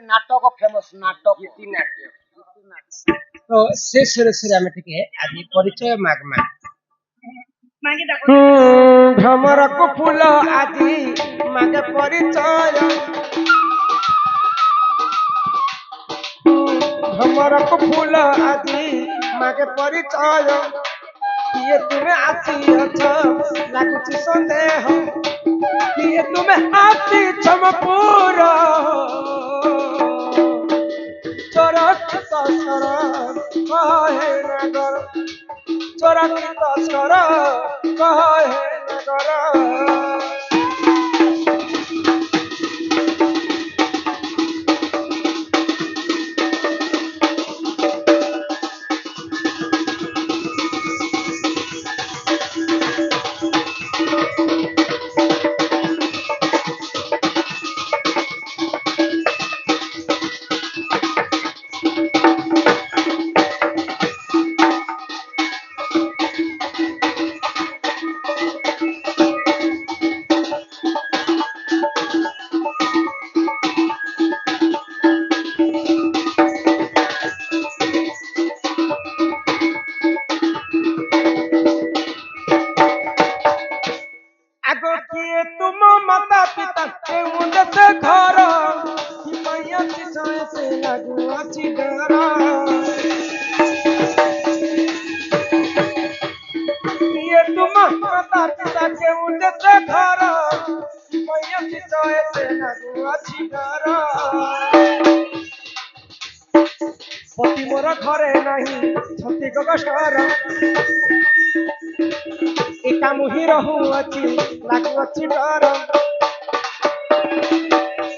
नाटक फेमस नाटक गीतिनाट्य तो से सुरे आमे टिके आदि परिचय मागमा भ्रमर को फूल आदि मागे परिचय भ्रमर को फूल आदि मागे परिचय किए तुम्हें आसियछ लागुची संदेह किए तुम्हें आसी चमपुर चरक तस्कर कहे नगर चरक तस्कर कहे नगर पति मोर घरे नहीं छती गगर एका मुही रहू अच्छी लागू अच्छी डर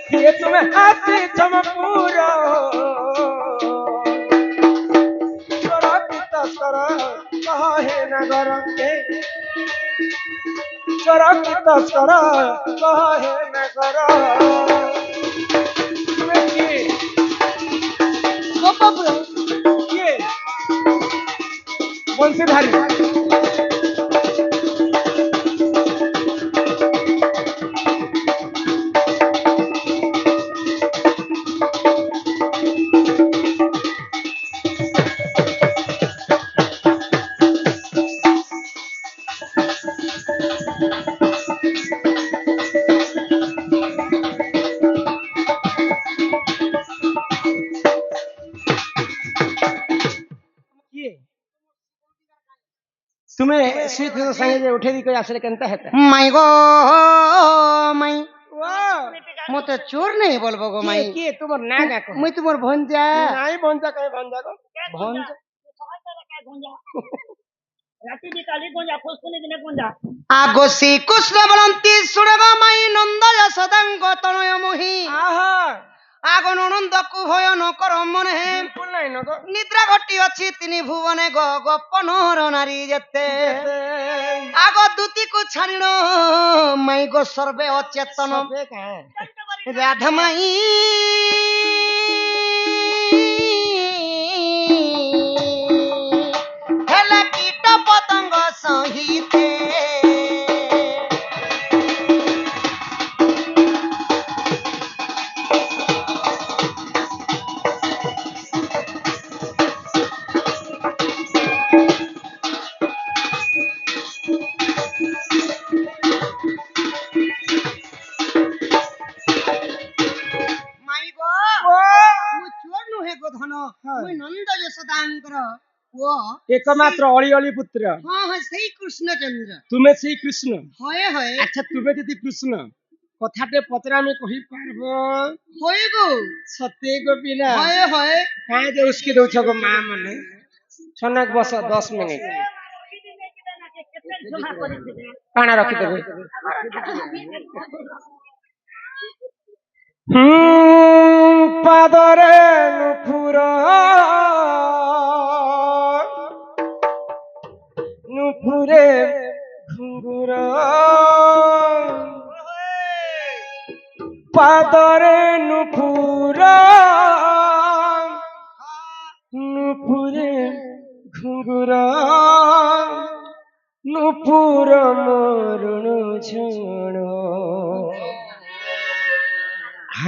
किए तुम्हें हाथी चमपुर चरकी तस्कर कहे नगर चरकी तस्कर कहे नगर बंशीधारी तुम्हें स्वीट संगे उठे दी कोई आसले केनता हेता माई गो माई मते चोर नहीं बोलबो गो माई के तुमर ना का को मुई तुमर भंजा नहीं भंजा कहे भंजा को भंजा राती बिकाली गोंजा फुसकुनी दिने गोंजा आगो श्री कृष्ण बलंती सुड़गा माई नंद यशोदांग तनय मोहि आहा आगो ननंद को भय न कर मन हे बिल्कुल नहीं नको निद्रा घटी अछि तिनी भुवने गो गोपनर नारी जते आगो दूती को छानिनो माई गो सर्वे अचेतन राधा माई हेला कीट पतंग सहिते एकमात्र अली अली पुत्र हाँ हाँ सही कृष्ण चंद्र तुम्हें से कृष्ण होए होए अच्छा तुम्हें यदि कृष्ण कथाटे पतरा में कहि पारबो होए गो सत्य गो बिना होए होए काहे जे उसकी दो छगो मां मने छनक बस 10 मिनिट काना रखी देबे पादरे नुपुर नुपुरे घुंगुर पादरे नुपुर नुपुरे घुंगुर नुपुर मोरुण झण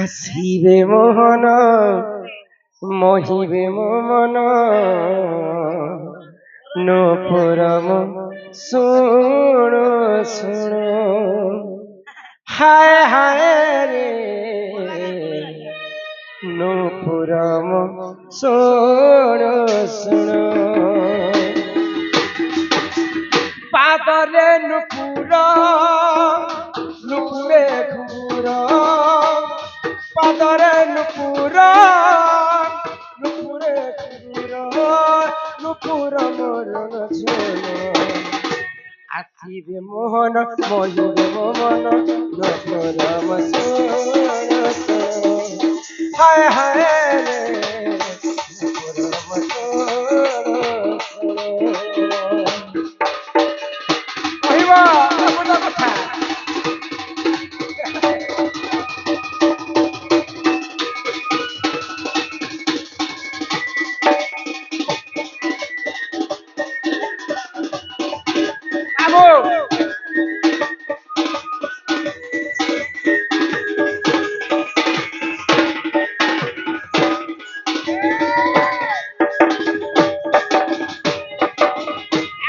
হাসিবে মোহন মহিবে মন নপুরম শুণু শুণু হায় হায় রে নপুরম শুণু শুণু পাদরে নুপুর নুপুরে ঘুর পাদরে নুপুর নুপুরে ঘুর নুপুর মরণ ঝুল আসিবে মোহন মহিবে মন নপুরম শুণ হায় হায় রে নপুরম শুণ କହିବ ଆପଣ କଥା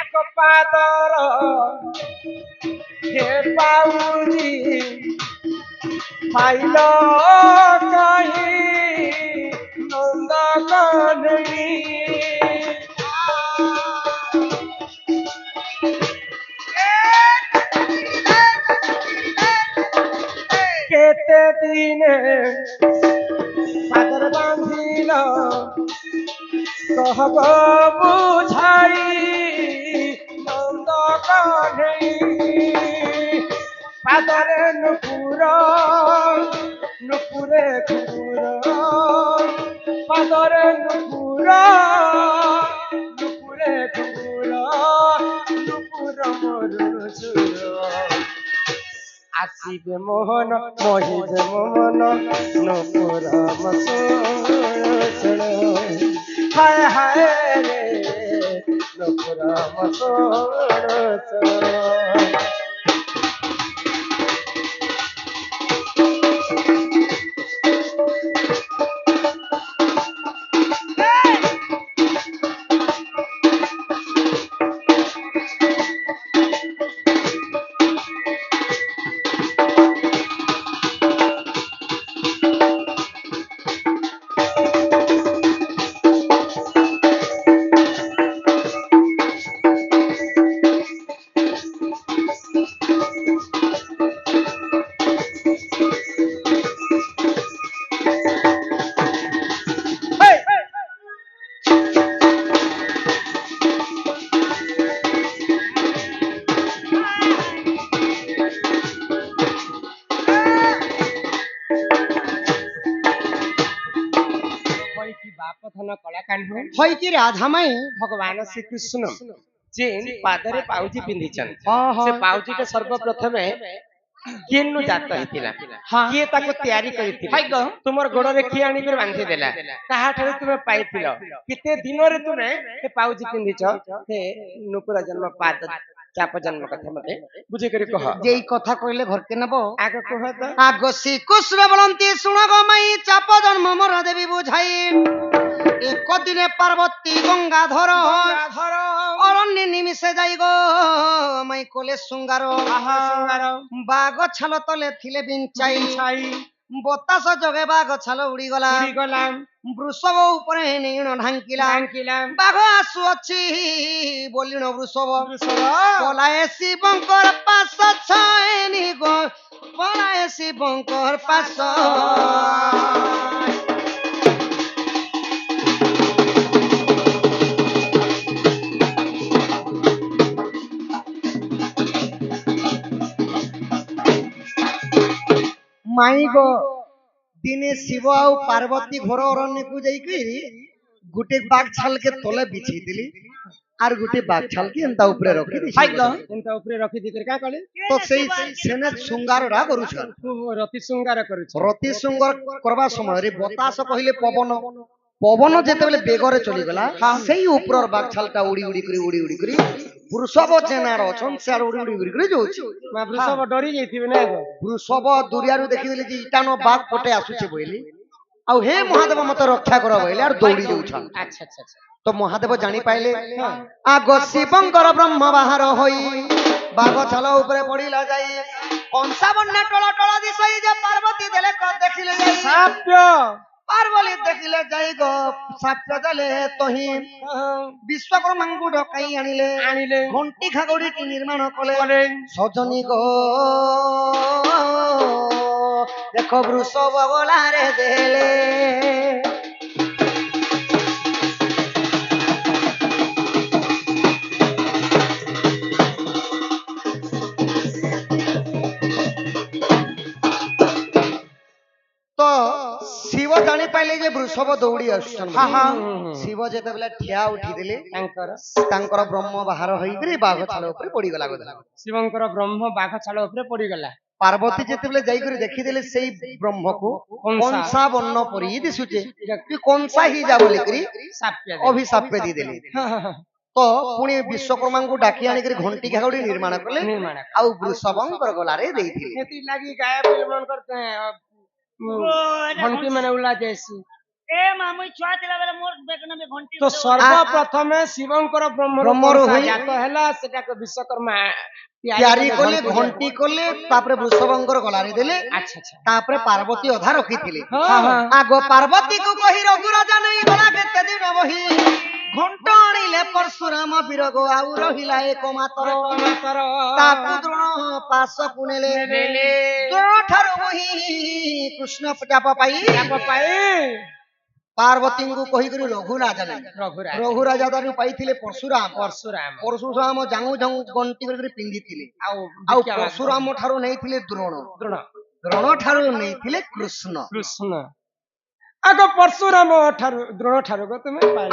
ଏକ ପାଦର হে পাউজি পাইল কাহি নন্দ কাননি কেতে দিনে পাদর বাঁধিল কহব বুঝাই নন্দ কাননি পাদরে নুপুর নুপুরে ঘুর পাদরে নুপুর নুপুরে ঘুর নুপুর মরুণ ঝুল আসিবে মোহন মহিবে মন নুপুরম শুণ হায় হায় রে নুপুরম শুণ ବାପଥନ କଳାକାଣ୍ଡ হইকি রাধামাই ଭଗବାନ ଶ୍ରୀକୃଷ୍ଣ ଯେ ପାଦରେ ପାଉଜି ପିନ୍ଧିଛନ୍ତି ହଁ, ହଁ। ସେ ପାଉଜିଟା ସର୍ବପ୍ରଥମେ କିଏନୁ ଜାତ ହେଇଥିଲା କିଏ ତାକୁ ତିଆରି କରିଥିଲା ତୁମର ଗୋଡରେ କିଏ ଆଣିକରି ବାନ୍ଧିଦେଲା କାହାଠାରୁ ତୁମେ ପାଇଥିଲ କେତେ ଦିନରେ ତୁମେ ସେ ପାଉଜି ପିନ୍ଧିଛ ସେ ନୁପୁର ଜନ୍ମ ପାଦ ଚାପ ଜନ୍ମ କଥା ମତେ ବୁଝିକରି କହ যেই কথা কইলে ঘরকে নেব ଆଗ କୁହ ତ আগ শ্রীকৃষ্ণ বলন্তি শুণ গমাই চাপ জন্ম মর দেবী বুঝাই একদিনে পার্বতী গঙ্গাধর অরণ্যে নিমিশে যাই গো মাই কোলে শৃঙ্গার বাঘ ছাল তলে থিলে বিঞ্চাই বতাস যোগে বাঘ ছাল উড়িগলা বৃষভ উপরে নিণ ঢাঙ্কিলা বাঘ আসু অছি বলিণ বৃষভ পলায়ে শিবঙ্কর পাশ ছায়নি গো পলায়ে শিবঙ্কর পাশ মাই গো দিনে শিব আউ পার্বতী ঘর অরণ্যকু যাইকি গুটে বাঘ ছালকে তলে বিছাই দিলি আর গুটে বাঘ ছালকে এন্তা উপরে রখি দিছি ଏନ୍ତା ଉପରେ ରଖି ଦେଇକରି କାଁ କଲେ তো সেই সেনে শৃঙ্গারটা করুছন ରତି ଶୃଙ୍ଗାର କରୁଛ রতি শৃঙ্গার করবা সময় বতাস কহিলে পবন পবন যেতেবেলে বেগরে চলিগলা সেই উপরর বাঘ ছালটা উড়ি উড়ি করে ବୃଷଭ ଜେନାର ଅଛନ୍ ସେ ଆଡୁ ଉଡି ଉଡି କରି ଯାଉଛି ମା ବୃଷଭ ଡରି ଯାଇଥିବେ ନା ଆଗ ବୃଷଭ ଦୁରିଆରୁ ଦେଖିଦେଲେ ଯେ ଇଟାନ ବାଘ ପଟେ ଆସୁଛେ ବୋଇଲି ଆଉ ହେ ମହାଦେବ ମତେ ରକ୍ଷା କର ବୋଇଲେ ଆର ଦୌଡ଼ି ଯାଉଛନ୍ ଆଚ୍ଛା ଆଚ୍ଛା ଆଚ୍ଛା ତ ମହାଦେବ ଜାଣି ପାଇଲେ ଆଗ ଶିବଙ୍କର ବ୍ରହ୍ମ ବାହାର ହୋଇ ବାଘ ଛାଲ ଉପରେ ପଡିଲା ଯାଇ କଂସା ବନ୍ୟା ଟଳ ଟଳ ଦିଶଇ ଯେ ପାର୍ବତୀ ଦେଲେ ଦେଖିଲେ ଯାଇ ସାପ୍ୟ ପାର୍ବତୀ ଦେଖିଲେ ଯାଇ ଗ ସାପ୍ୟ ଦେଲେ ତହିଁ ବିଶ୍ୱକର୍ମାଙ୍କୁ ଡକାଇ ଆଣିଲେ ଆଣିଲେ ଘଣ୍ଟି ଖାଗଡ଼ିଟି ନିର୍ମାଣ କଲେ କଲେ ସଜନୀ ଗୋ ଦେଖ ବୃଷଭ ଗଲାରେ ଦେଲେ ତ ଶିବ ଜାଣି ପାଇଲେ ଯେ ବୃଷଭ ଦୌଡ଼ି ଆସୁଛନ୍ ଶିବ ଯେତେବେଳେ ଠିଆ ଉଠିଥିଲେ ତାଙ୍କର ବ୍ରହ୍ମ ବାହାର ହେଇକରି ବାଘ ଛାଲ ଉପରେ ପଡିଗଲା ଗଲା ଶିବଙ୍କର ବ୍ରହ୍ମ ବାଘ ଛାଲ ଉପରେ ପଡିଗଲା ପାର୍ବତୀ ଯେତେବେଳେ ଯାଇକରି ଦେଖିଦେଲେ ସେଇ ବ୍ରହ୍ମକୁ କଂସା ବର୍ଣ୍ଣ ପରି ଦିଶୁଛେ କଂସା ହିଁ ଯା ବୋଲିକରି ଅଭିଶାପ ଦେଇଦେଲେ ତ ପୁଣି ବିଶ୍ୱକର୍ମାଙ୍କୁ ଡାକି ଆଣିକରି ଘଣ୍ଟି ଖାଗଡ଼ି ନିର୍ମାଣ କଲେ ଆଉ ବୃଷଭଙ୍କର ଗଲାରେ ଦେଇଥିଲେ ଲାଗି ଗାୟ ଘଣ୍ଟି ମାନେ ଉଲା ଯାଇସି ଏ ମାମୁଇ ଛୁଆ ଥିଲା ବେଲେ ମୋର ବେକନା be ଘଣ୍ଟି ତ ସର୍ବପ୍ରଥମେ ଶିବଙ୍କର ବ୍ରହ୍ମରୁ ଜାତ ହେଲା ସେଟାକୁ ବିଶ୍ୱକର୍ମା ତିଆରି କଲେ ଘଣ୍ଟି କଲେ ତାପରେ ବୃଷଭଙ୍କର ଗଲାରେ ଦେଲେ ତାପରେ ପାର୍ବତୀ ଅଧା ରଖିଥିଲେ ଆଗ ପାର୍ବତୀକୁ କହି ରଘୁରାଜା ନେଇ ଗଲା କେତେ ଦିନ ବହି ଘଣ୍ଟ ଆଣିଲେ ପରଶୁରାମ ବିରଗ ଆଉ ରହିଲା ଏକ ମାତର ତାକୁ ଦ୍ରୋଣ ପାଶକୁ ନେଲେ ଦ୍ରୋଣ ଠାରୁ ବହି କୃଷ୍ଣ ଚାପ ପାଇ ପାର୍ବତୀଙ୍କୁ କହିକରି ରଘୁରାଜା ତାରୁ ପାଇଥିଲେ ପରଶୁରାମ ଜାଙ୍ଗୁ ଜାଙ୍ଗୁ ଗଣ୍ଟି କରି ପିନ୍ଧିଥିଲେ ଆଉ ପରଶୁରାମ ଠାରୁ ନେଇଥିଲେ ଦ୍ରୋଣ ଠାରୁ ନେଇଥିଲେ କୃଷ୍ଣ ଆଗ ପରଶୁରାମ ଠାରୁ ଦ୍ରୋଣ ଠାରୁ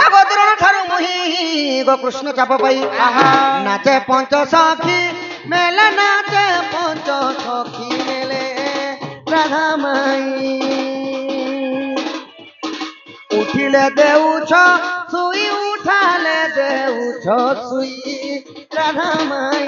ଆଗ ଦ୍ରୋଣ ଠାରୁ ମୁହି ଗো କୃଷ୍ଣ ଚାପ ପାଇ ନାଚେ ପଞ୍ଚ ସଖୀ মেলে নাচে পঞ্চ সখী মেলে রাধা মাই উঠিলে দেউছ শুই উঠালে দেউছ শুই রাধা মাই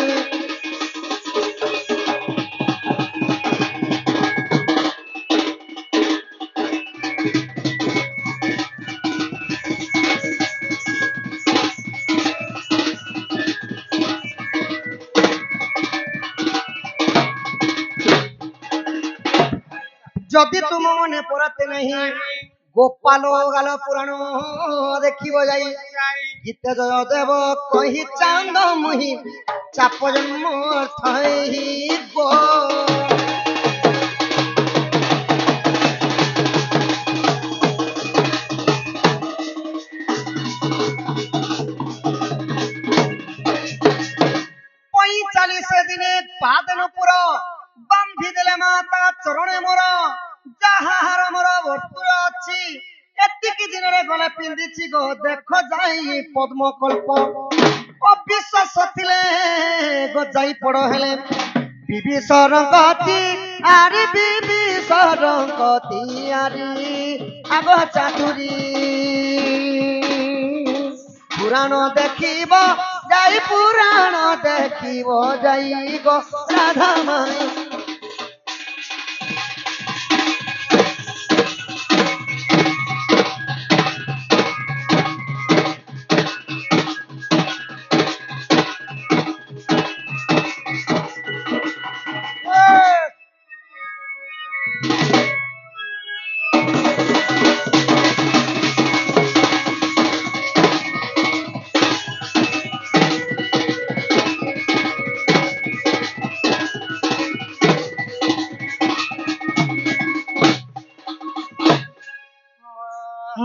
যদি তুম মনে পড়াতে নাহি গোপাল গাল পুরাণ দেখিব যাই গীতে জয় দেব কহি চান্দ মুহি চাপ জন্ম গো পঁয়চালিশে দিনে পাদেন পুর বান্ধি দেলে মাতা চরণে মোর যাহার মোর বর্তুর ଅଛି এতিকি দিନରେ গলে পিন্ধিছি গো দেখ যাই পদ্মকল্প অবিশ্বাস ଥିଲେ গো যাই পড় হেলে বিবিসর গতি আরি বিবিসর গতি আরি আগ চাতুরি পুরাণ দেখিব যাই পুরাণ দেখিব যাই গো রাধা মাই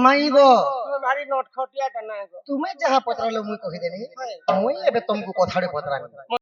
মাইগো ভারি নটখটিয়া টা না তুমি যাহা পত্রালো মুই কহিদেনি মুই এবে তুমକୁ କଥାଟେ ପତ୍ରାନି